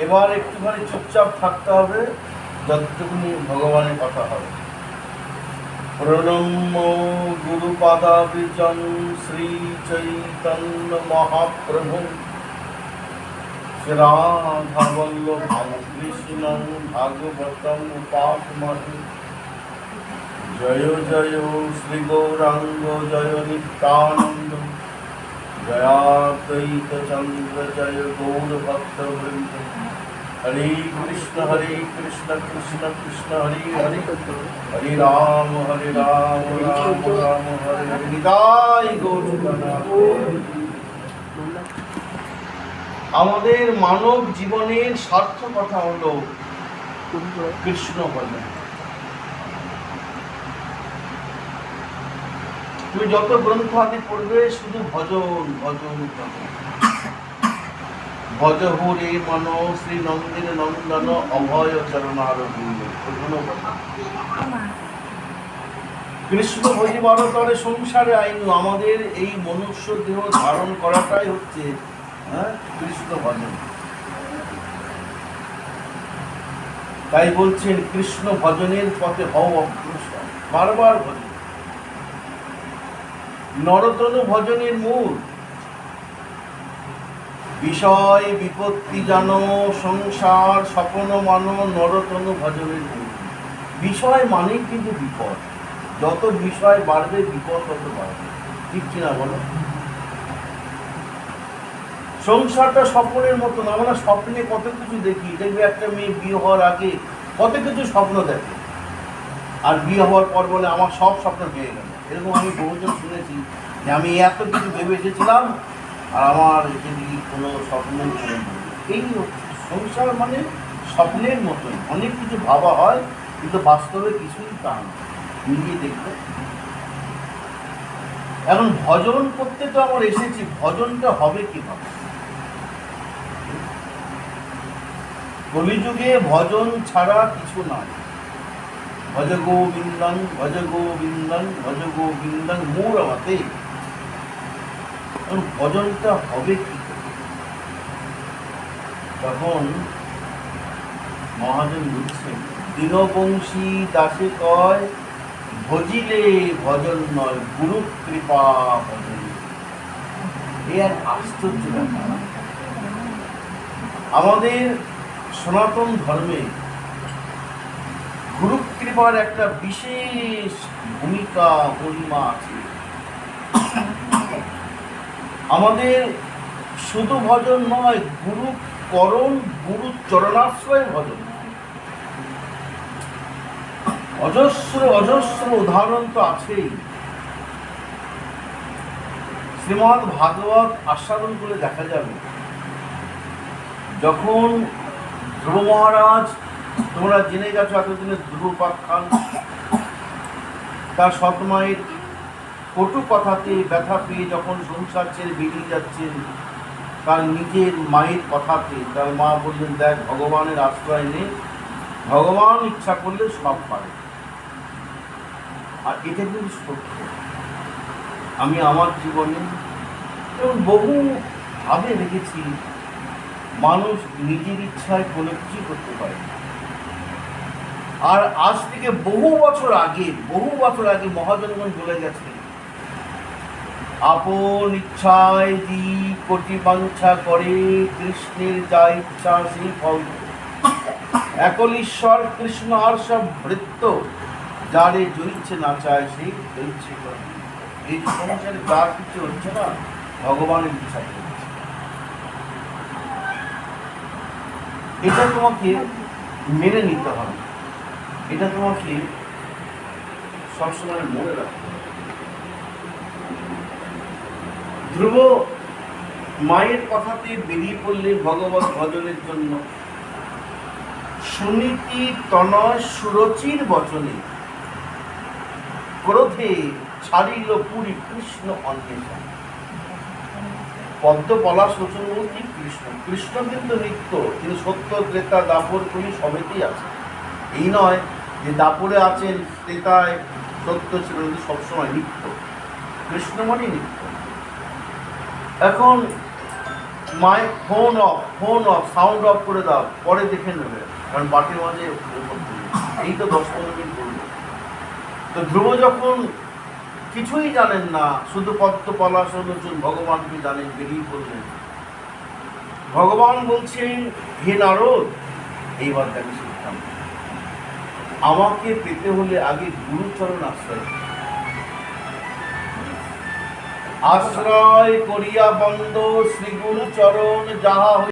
এবার একটুখানি চুপচাপ থাকতে হবে, যতটুকুনি ভগবানের কথা হবে। প্রণম্য গুরুপাদাবিজং শ্রী চৈতন্য মহাপ্রভু রাধাবল্লভং কৃষ্ণং ভাগবতং উপাসমহে। জয় জয় শ্রী গৌরাঙ্গ জয় নিত্যানন্দ, জয়াদ্বৈত চন্দ্র জয় গৌর ভক্তবৃন্দ। হরে কৃষ্ণ কৃষ্ণ কৃষ্ণ হরে হরে, হরে রাম রাম রাম হরে হরে। নিতাই গৌর গণনাথ। আমাদের মানব জীবনের সার্থকতা হলো কৃষ্ণ ভজন। তুমি যত গ্রন্থ আদি পড়বে শুধু ভজন ভজন ভজন। ভজ রে মন শ্রী নন্দিন নন্দন অভয় চরণার বিন্দ। কৃষ্ণ ভজি ভারতরে সংসারে আইনু। আমাদের এই মনুষ্য দেহ ধারণ করাটাই হচ্ছে কৃষ্ণ ভজন। তাই বলছেন কৃষ্ণ ভজনের পথে হও অগ্রসর। বারবার ভজন। নরতনু ভজনের মূল বিষয় বিপত্তি জান সংসার স্বপ্ন মান নরতনু ভজনের মূল। বিষয় মানেই কিন্তু বিপদ। যত বিষয় বাড়বে বিপদ তত বাড়বে, ঠিক কিনা বলো? সংসারটা স্বপ্নের মতন। আমরা স্বপ্নে কত কিছু দেখি। দেখবে একটা মেয়ে বিয়ে হওয়ার আগে কত কিছু স্বপ্ন দেখে, আর বিয়ে হওয়ার পর বলে আমার সব স্বপ্ন ভেঙে গেল। এরকম আমি বহুজন শুনেছি যে আমি এত কিছু ভেবে এসেছিলাম আর আমার এদিকে কোনো স্বপ্নই ছিল না। এই সংসার মানে স্বপ্নের মতন। অনেক কিছু ভাবা হয় কিন্তু বাস্তবে কিছুই তা না। নিজে দেখবে। এখন ভজন করতে তো আমরা এসেছি, ভজনটা হবে কিভাবে? কলিযুগে ভজন ছাড়া কিছু নাই। ভজ গোবিন্দং ভজ গোবিন্দং ভজ গোবিন্দং মোর আমাতে। ভজনটা হবে কি? তখন মহাজন বলছেন দীনবংশী দাসে কয় ভজিলে ভজন নয় গুরু কৃপা ভজন। এ এক আশ্চর্য ব্যাপার। আমাদের সনাতন ধর্মে গুরু কৃপার একটা বিশেষ ভূমিকা মহিমা আছে। আমাদের শুধু ভজন নয়, গুরু করণ গুরু চরণাশ্রয় ভজন। অজস্র অজস্র উদাহরণ তো আছেই। শ্রীমদ্ ভাগবত আস্বাদন করে দেখা যাবে, যখন ধ্রুব মহারাজ, তোমরা জেনে গেছো এতদিনে ধ্রুবাখ্যান, তার সৎমায়ের কটু কথাতে ব্যথা পেয়ে যখন সংসার ছেড়ে বেরিয়ে যাচ্ছেন, তার নিজের মায়ের কথাতে তার মা বললেন দেখ ভগবানের আশ্রয় নেই, ভগবান ইচ্ছা করলে সব পারে। আর এটা কিন্তু সত্য। আমি আমার জীবনে এবং বহু ভাবে দেখেছি মানুষ নিজের ইচ্ছায় কোনো কিছু করতে পারে। আর আজ থেকে বহু বছর আগে মহাজনগণ বলে গেছে আপন ইচ্ছায় জীব কোটি বাঞ্ছা করে, কৃষ্ণের যা ইচ্ছা সেই ফল। একল ঈশ্বর কৃষ্ণ আর সব ভৃত্য, যারে জয়িচ্ছে না চায় সেই জয়িচ্ছে করে। এই সংসারে যা কিছু হচ্ছে না ভগবানের ইচ্ছা করছে। এটা তোমাকে মেনে নিতে হবে, এটা তোমাকে সবসময় মনে রাখতে হবে। ধ্রুব মায়ের কথাতে বেরিয়ে পড়লেন ভগবত ভজনের জন্য। সুনীতি তনয় সুরচির বচনে, ক্রোধে ছাড়িল পুরী কৃষ্ণ অন্বেষণ। পদ্ম পলাশ লোচনমূর্তি কৃষ্ণ। কৃষ্ণ কিন্তু নিত্য, তিনি সত্য ত্রেতা দাপর কলি সবেতেই আছেন। এই নয় যে দাপরে আছেন ত্রেতায় সত্য ছিল, সবসময় নিত্য। কৃষ্ণ মানে নিত্য। এখন mic phone off sound off করে দাও, পরে দেখে নেবে, কারণ বাটির মাঝে এই তো 10-15 মিনিট বললো। তো ধ্রুব যখন কিছুই জানেন না, শুধু পদ্ম পলাশ লোচন ভগবানকে জানেন, বেরিয়ে পড়লেন। ভগবান বলছেন, হে নারদ, এইবার দেখে শিখতাম, আমাকে পেতে হলে আগে গুরুচরণ আশ্রয় করিয়া বন্দ শ্রী গুরুচরণ যাহা